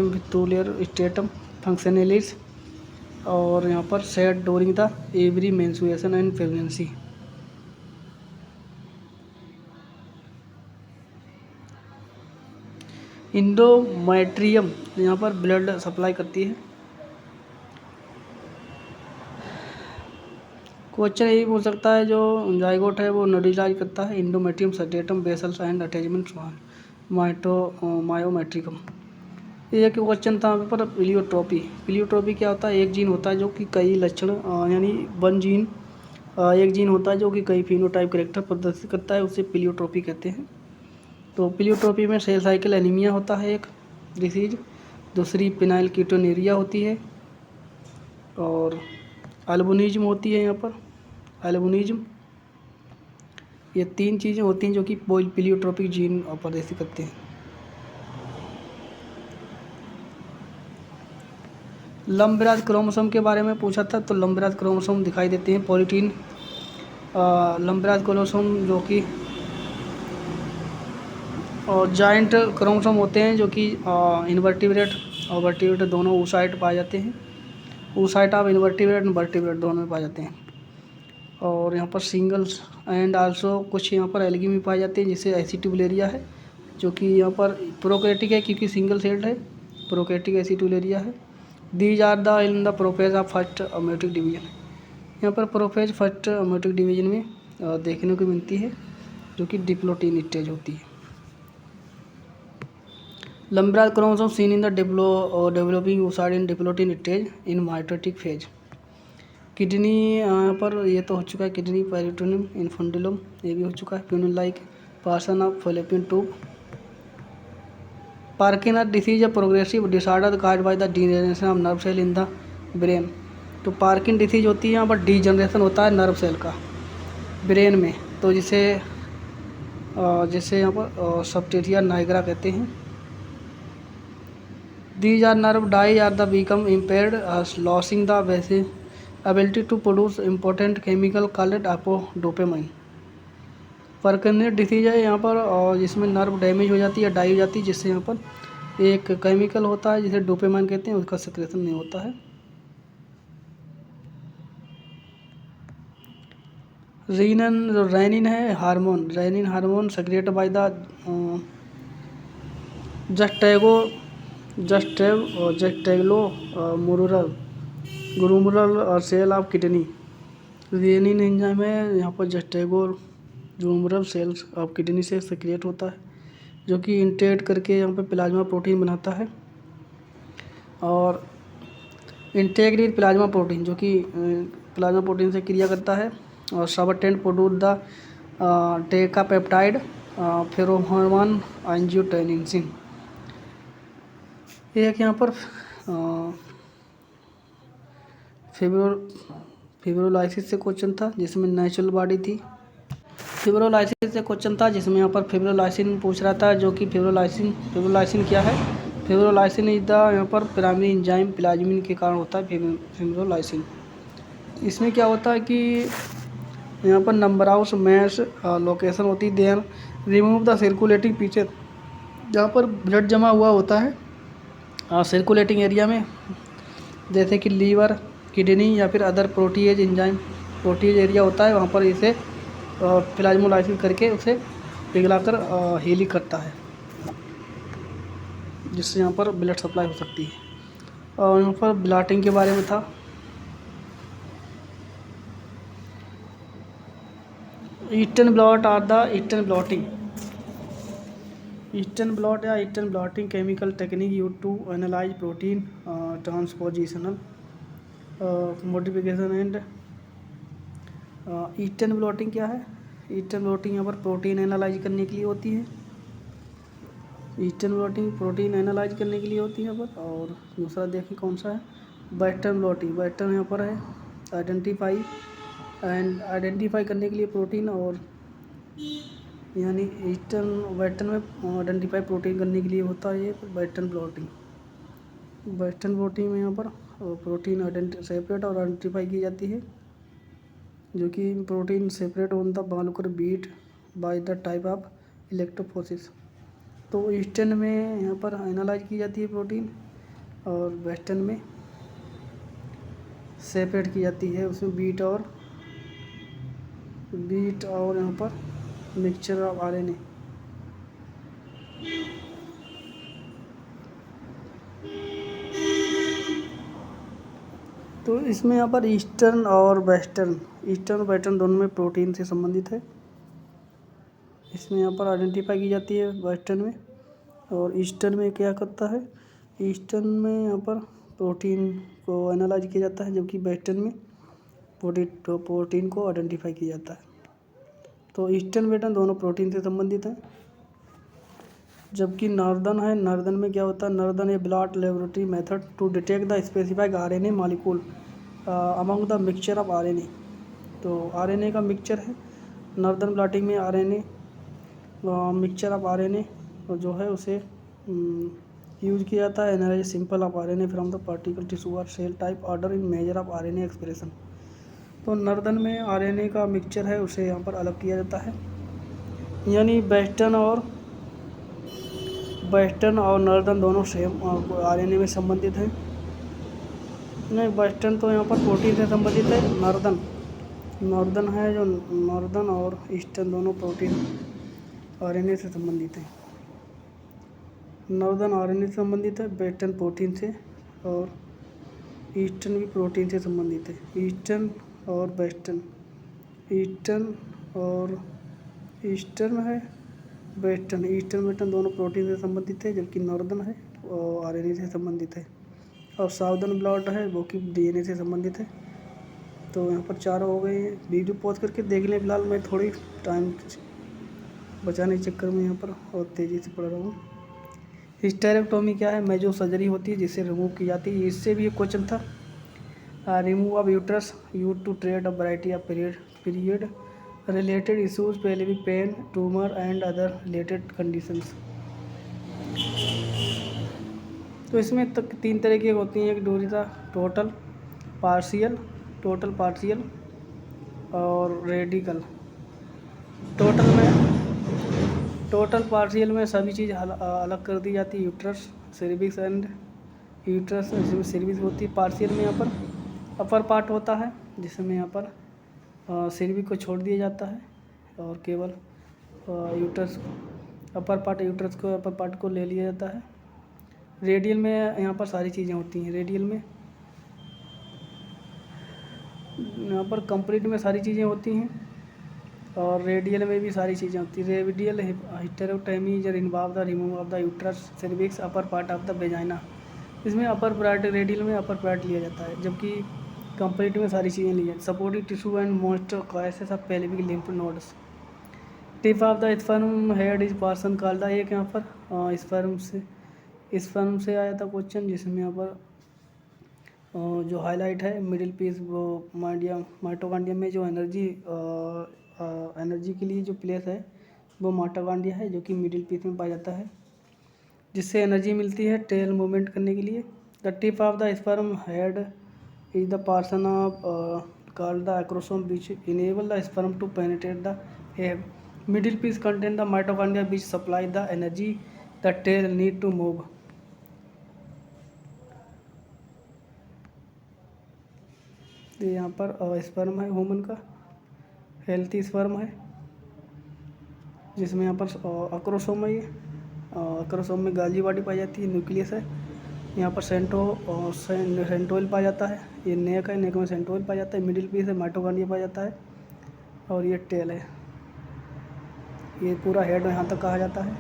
विथ 2 लेयर स्ट्रेटम फंक्शनलिस और यहाँ पर set डोरिंग the every menstruation and pregnancy. Endometrium यहाँ पर ब्लड सप्लाई करती है। क्वेश्चन यही पूछ सकता है जो जाइगोट है वो नोडुलाइज करता है endometrium stratum basalis and attachment myometrium. ये एक क्वेश्चन था यहाँ पर प्लियोट्रोपी क्या होता है, एक जीन होता है जो कि कई लक्षण यानी एक जीन होता है जो कि कई फिनोटाइप कैरेक्टर प्रदर्शित करता है, उसे प्लियोट्रोपी कहते हैं। तो प्लियोट्रोपी में सेल साइकिल एनीमिया होता है एक डिसीज, दूसरी पिनाइल कीटोनेरिया होती है और अल्बिनिज्म होती है। यहाँ पर अल्बिनिज्म, ये 3 चीज़ें होती हैं जो कि प्लियोट्रोपिक जीन प्रदर्शित करते हैं। लंबराज क्रोमोसोम के बारे में पूछा था, तो लंबराज क्रोमोसोम दिखाई देते हैं पॉलीटीन लंबराज क्रोमोसोम जो कि और जॉइंट क्रोमोसोम होते हैं जो कि इनवर्टिब्रेट और वर्टिब्रेट दोनों oocyte पाए जाते हैं। oocyte ऑफ इनवर्टिब्रेट और वर्टिब्रेट दोनों में पाए जाते हैं। और यहाँ पर सिंगल्स एंड आल्सो कुछ यहाँ पर एल्गी में पाए जाते हैं जिसे एसिटिवलेरिया है जो कि यहाँ पर प्रोकैरियोटिक है क्योंकि सिंगल सेल्ड है, प्रोकैरियोटिक एसिटिवलेरिया है। These are the in the prophase of first meiotic division, यहाँ पर प्रोफेज फर्स्ट अमेटिक डिवीजन में देखने को मिलती है जो कि डिप्लोटीन स्टेज होती है। Lampbrush chromosome seen in the developing oocyte in diplotene stage in mitotic phase. Kidney यहाँ पर ये तो हो चुका है, किडनी पेरिटोनियम इन्फेंडुलम ये भी हो चुका है। Funnel like portion of Fallopian tube. Parkinson's disease a progressive disorder caused by the degeneration of nerve cell in the brain. तो पार्किन डिसीज होती है, यहाँ पर डीजनरेशन होता है नर्व सेल का ब्रेन में, तो जिसे यहाँ पर सबटेरिया नाइग्रा कहते हैं। These are nerve die are the become impaired losing the ability to produce important chemical called apodopamine। Parkinson disease है यहाँ पर और जिसमें नर्व डैमेज हो जाती है, डाई हो जाती है, जिससे यहाँ पर एक केमिकल होता है जिसे डोपामाइन कहते हैं, उसका सिक्रेशन नहीं होता है। रेनिन है hormone, renin hormone secrete by the juxtaglomerular cell of kidney. Renin enzyme है यहाँ पर ग्लोमेरुलर सेल्स ऑफ किडनी से सेक्रेट होता है जो कि इंटेट करके यहाँ पर प्लाज्मा प्रोटीन बनाता है। और इंटेग्रेट प्लाज्मा प्रोटीन जो कि प्लाज्मा प्रोटीन से क्रिया करता है और सबटेंट प्रोड्यूस द टेकापेप्टाइड फेरोमोन एंजियोटेंसिन। एक यहाँ पर फिब्रोलाइसिस से क्वेश्चन था जिसमें नेचुरल बॉडी थी। फिब्रोलाइसिस से क्वेश्चन था जिसमें यहाँ पर फिब्रोलाइसिन पूछ रहा था, जो कि फिब्रोलाइसिन क्या है। फिब्रोलाइसिन इज द यहाँ पर प्राइमरी एंजाइम प्लाज्मिन के कारण होता है फिब्रोलाइसिन। इसमें क्या होता है कि यहाँ पर नंबर ऑफ मैच लोकेशन होती है, देन रिमूव द सर्कुलेटिंग पीछे जहाँ पर ब्लड जमा हुआ होता है सर्कुलेटिंग एरिया में, जैसे कि लीवर, किडनी या फिर other protease enzyme protease area होता है, वहाँ पर इसे प्लाज्मोलाइसिस करके उसे पिघलाकर हीलिंग करता है, जिससे यहाँ पर ब्लड सप्लाई हो सकती है। और यहाँ पर ब्लॉटिंग के बारे में था। Eastern blot are the eastern blotting. Eastern blot या eastern blotting chemical technique use to analyse protein transpositional modification and. Eastern blotting क्या है? ईस्टर्न ब्लॉटिंग यहाँ पर प्रोटीन एनालाइज करने के लिए होती है। ईस्टर्न ब्लॉटिंग प्रोटीन एनालाइज करने के लिए होती है यहाँ पर। और दूसरा देखिए कौन सा है, वेस्टर्न ब्लॉटिंग। वेस्टर्न यहाँ पर है आइडेंटिफाई करने के लिए प्रोटीन, और यानी ईस्टर्न वेस्टर्न में आइडेंटिफाई प्रोटीन करने के लिए होता है ये वेस्टर्न ब्लॉटिंग। वेस्टर्न ब्लॉटिंग में यहाँ पर प्रोटीन सेपरेट और आइडेंटिफाई की जाती है, जो कि protein separate on the molecular weight by the type of electrophoresis. तो ईस्टर्न में यहाँ पर एनालाइज की जाती है प्रोटीन, और वेस्टर्न में सेपरेट की जाती है, उसमें बीट और यहाँ पर मिक्सचर ऑफ आरएनए। तो इसमें यहाँ पर ईस्टर्न और वेस्टर्न दोनों में प्रोटीन से संबंधित है। इसमें यहाँ पर आइडेंटिफाई की जाती है वेस्टर्न में, और ईस्टर्न में क्या करता है, ईस्टर्न में यहाँ पर प्रोटीन को एनालाइज किया जाता है, जबकि वेस्टर्न में प्रोटीन को आइडेंटिफाई किया जाता है। तो ईस्टर्न वेस्टर्न दोनों प्रोटीन से संबंधित हैं। जबकि नॉर्दर्न में क्या होता है, northern a blot laboratory method to detect the specified RNA molecule among the mixture of RNA. तो आरएनए का मिक्सचर है नॉर्दर्न ब्लॉटिंग में, आरएनए मिक्सचर ऑफ आरएनए जो है उसे यूज किया जाता है analyse sample of RNA from the particle tissue और cell type order in measure of RNA expression. तो नॉर्दर्न में आरएनए का मिक्सचर है, उसे यहाँ पर अलग किया जाता है। यानी वेस्टर्न और नॉर्दर्न दोनों सेम आरएनए में संबंधित हैं। नहीं, वेस्टर्न तो यहाँ पर प्रोटीन से संबंधित है, नॉर्दर्न है जो नॉर्दर्न और ईस्टर्न दोनों प्रोटीन आरएनए से संबंधित हैं। नॉर्दर्न आरएनए से संबंधित है, वेस्टर्न प्रोटीन से, और ईस्टर्न भी प्रोटीन से संबंधित है। ईस्टर्न और वेस्टर्न है, वेस्टर्न दोनों प्रोटीन से संबंधित है, जबकि नॉर्दर्न है और आरएनए से संबंधित है, और साउदर्न ब्लॉट है वो कि डीएनए से संबंधित है। तो यहाँ पर 4 हो गए। वीडियो पॉज करके देख लें। फिलहाल मैं थोड़ी टाइम बचाने के चक्कर में यहाँ पर और तेज़ी से पढ़ रहा हूँ। हिस्टेरेक्टोमी क्या है? मेजो सर्जरी होती है जिससे रिमूव की जाती है। इससे भी एक क्वेश्चन था, remove of uterus use to treat a variety of period related issues, pelvic pain, tumour and other related conditions. तो इसमें तक 3 तरह की होती हैं, एक डोरिता टोटल पार्शियल और रेडिकल। टोटल पार्शियल में सभी चीज़ अलग कर दी जाती है, यूट्रस, सर्विक्स एंड यूट्रस, इसमें सर्विक्स होती है। पार्शियल में यहाँ पर अपर पार्ट होता है, जिसमें यहाँ पर सर्विक्स को छोड़ दिया जाता है और केवल यूट्रस अपर पार्ट को ले लिया जाता है। रेडियल में यहाँ पर सारी चीज़ें होती हैं। रेडियल में यहाँ पर कंप्लीट में सारी चीज़ें होती हैं, और रेडियल में भी सारी चीज़ें होती हैं। Radial hysterectomy is involve the remove of the uterus, cervix, upper part of the vagina. इसमें अपर पार्ट, रेडियल में अपर पार्ट लिया जाता है, जबकि कंप्लीट में सारी चीज़ें ली जाती हैं। Supportive tissue and most causes of pelvic lymph nodes. Tip of the sperm head is person called the, एक यहाँ पर स्पर्म से आया था क्वेश्चन, जिसमें यहाँ पर जो हाईलाइट है मिडिल पीस वो माइटोकॉन्ड्रिया में जो एनर्जी के लिए जो प्लेस है वो माइटोकॉन्ड्रिया है, जो कि मिडिल पीस में पाया जाता है, जिससे एनर्जी मिलती है टेल मूवमेंट करने के लिए। The tip of the sperm head is the portion of called the acrosome which enable the sperm to penetrate the air. Middle piece contain the mitochondria which supply the energy the tail need to move. तो यहाँ पर स्पर्म है ह्यूमन का, हेल्थी स्पर्म है, जिसमें यहाँ पर अक्रोसोम है। ये अक्रोसोम में गाजी बॉडी पाई जाती है, न्यूक्लियस है। यहाँ पर सेंट्रोइल पाया जाता है। ये नेक है, नेक में सेंट्रोइल पाया जाता है। मिडिल पीस है, माइटोकॉन्ड्रिया पाया जाता है, और ये टेल है। ये पूरा हेड यहाँ तक कहा जाता है।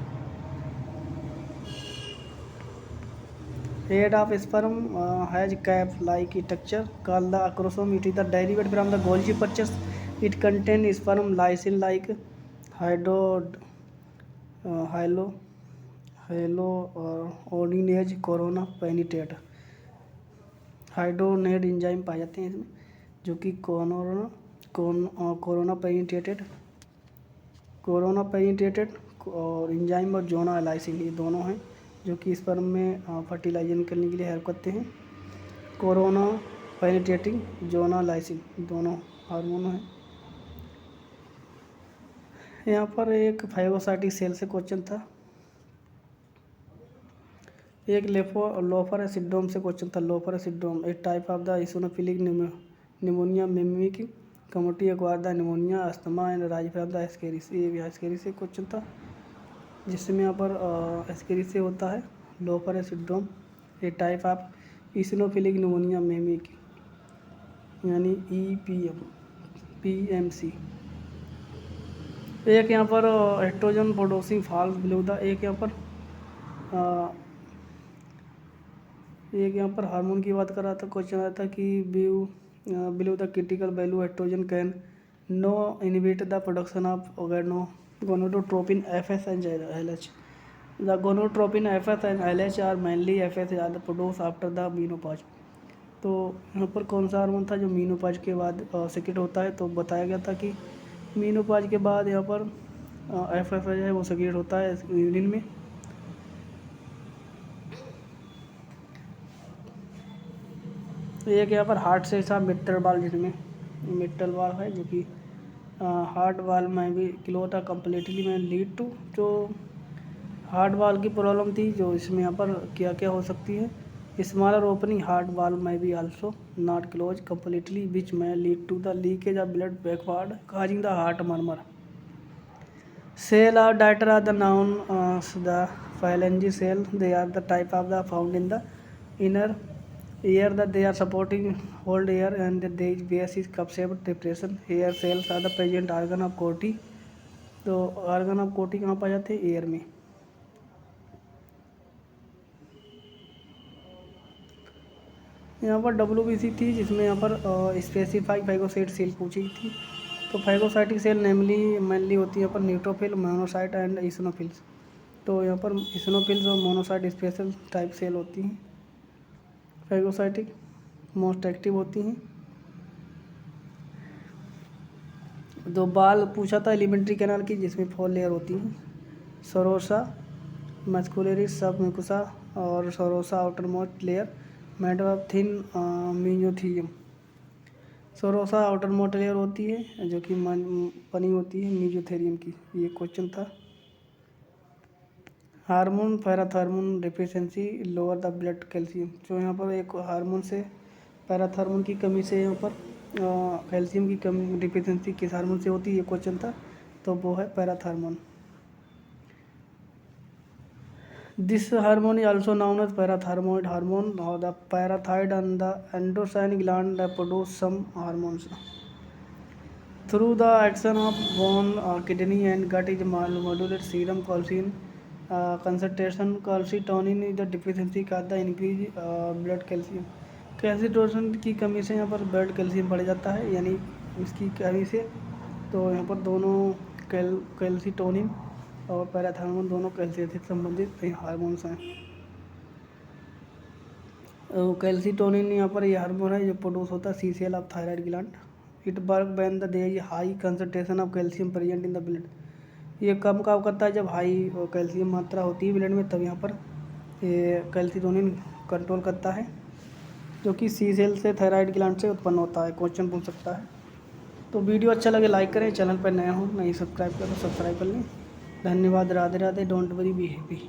Head of sperm has cap like structure called the acrosome. It is the derivate from the Golgi purchase. It contain sperm lysin like hyaluronidase corona penetrate. Hyaluronidase enzyme पाए जाते हैं इसमें, जो कि कोरोना पेनिट्रेटेड और एंजाइम और जोना लाइसिन, ये दोनों हैं जो कि स्पर्म में फर्टिलाइजेशन करने के लिए हेल्प करते हैं। कोरोना पेनिट्रेटिंग जोना लाइसिन दोनों हार्मोन हैं। यहाँ पर एक फाइगोसाइटिक सेल से क्वेश्चन था, एक लोफर सिंड्रोम से क्वेश्चन था। लोफर सिंड्रोम एक type of the eosinophilic pneumonia mimic community acquire the pneumonia asthma and rise from the ascaris. ये भी एस्केरिस से क्वेश्चन था, जिसमें यहाँ पर एस्केरिस से होता है Loeffler syndrome, a type of eosinophilic pneumonia mimic, यानी PMC। एक यहाँ पर oestrogen producing falls below the एक यहाँ पर हार्मोन की बात कर रहा था। क्वेश्चन आया था कि below the critical value estrogen can no inhibit the production of gonadotropin FS and LH. The gonadotropin FS and LH are mainly FS are the produced after the menopause. तो यहाँ पर कौन सा हार्मोन था जो मीनोपॉज के बाद सेक्रेट होता है? तो बताया गया था कि मीनोपॉज के बाद यहाँ पर FS है वो सेक्रेट होता है यूरिन में। एक यहाँ पर हार्ट से था मिट्टल वाल, जिसमें मिट्टल वाल है जो कि हार्ट वाल में भी क्लोट कम्प्लीटली में लीड टू, जो हार्ट वाल की प्रॉब्लम थी, जो इसमें यहाँ पर क्या क्या हो सकती है। स्मॉलर ओपनिंग हार्ट वाल में भी also not close completely which में lead to the leakage of blood backward causing the heart murmur. Cell of Deiters are the known the phalange cell. They are the type of the found in the inner ear that they are supporting hold air and the base is cup shaped depression. Hair cells are the present organ of corti. तो ऑर्गन ऑफ कोटी कहाँ पाए जाते हैं? एयर में। यहाँ पर WBC थी, जिसमें यहाँ पर स्पेसिफाइड फाइगोसाइट सेल पूछी थी। तो फाइगोसाइटिक सेल मेनली होती है यहाँ पर न्यूट्रोफिल, मोनोसाइट एंड इसिनोफिल्स। तो यहाँ पर इसिनोफिल्स और मोनोसाइट स्पेशल टाइप सेल होती हैं। फाइगोसाइटिक मोस्ट एक्टिव होती हैं। दो बाल पूछा था एलिमेंट्री कैनाल की, जिसमें 4 लेयर होती हैं, सरोसा, मस्कुलरिस, सब म्यूकोसा और सरोसा outer most layer made of thin mesothelium. सरोसा आउटर मोस्ट लेयर होती है जो कि बनी होती है मीजोथेरियम की। ये क्वेश्चन था। Hormone parathormone deficiency lower the blood calcium. जो यहाँ पर एक हार्मोन से पैराथार्मोन की कमी से यहाँ पर कैल्शियम की कमी डिफिशिएंसी किस हार्मोन से होती है, ये क्वेश्चन था। तो वो है parathormone. This hormone is also known as parathyroid hormone और the parathyroid and the endocrine gland produce some hormones through the action of bone kidney and gut is modulate serum calcium concentration. Calcitonin is the deficiency का the increase blood calcium. Calcitonin की कमी से यहाँ पर ब्लड कैल्शियम बढ़ जाता है, यानी इसकी कमी से। तो यहाँ पर दोनों कैल्सिटोनिन और पैराथार्मोन दोनों कैल्शियम से संबंधित हार्मोन्स हैं। कैल्सीटोनिन यहाँ पर ये हार्मोन है जो प्रोड्यूस होता है CCL of thyroid gland. It work when the there is high concentration of calcium present in the blood. ये कब करता है जब हाई कैल्शियम मात्रा होती है ब्लड में, तब यहाँ पर ये कैल्सीटोनिन कंट्रोल करता है, जो कि CCL से थायराइड ग्लैंड से उत्पन्न होता है। क्वेश्चन पूछ सकता है। तो वीडियो अच्छा लगे लाइक करें, चैनल पर नया हो नहीं सब्सक्राइब करें तो सब्सक्राइब कर लें। धन्यवाद। Radhe Radhe. Don't worry, be happy.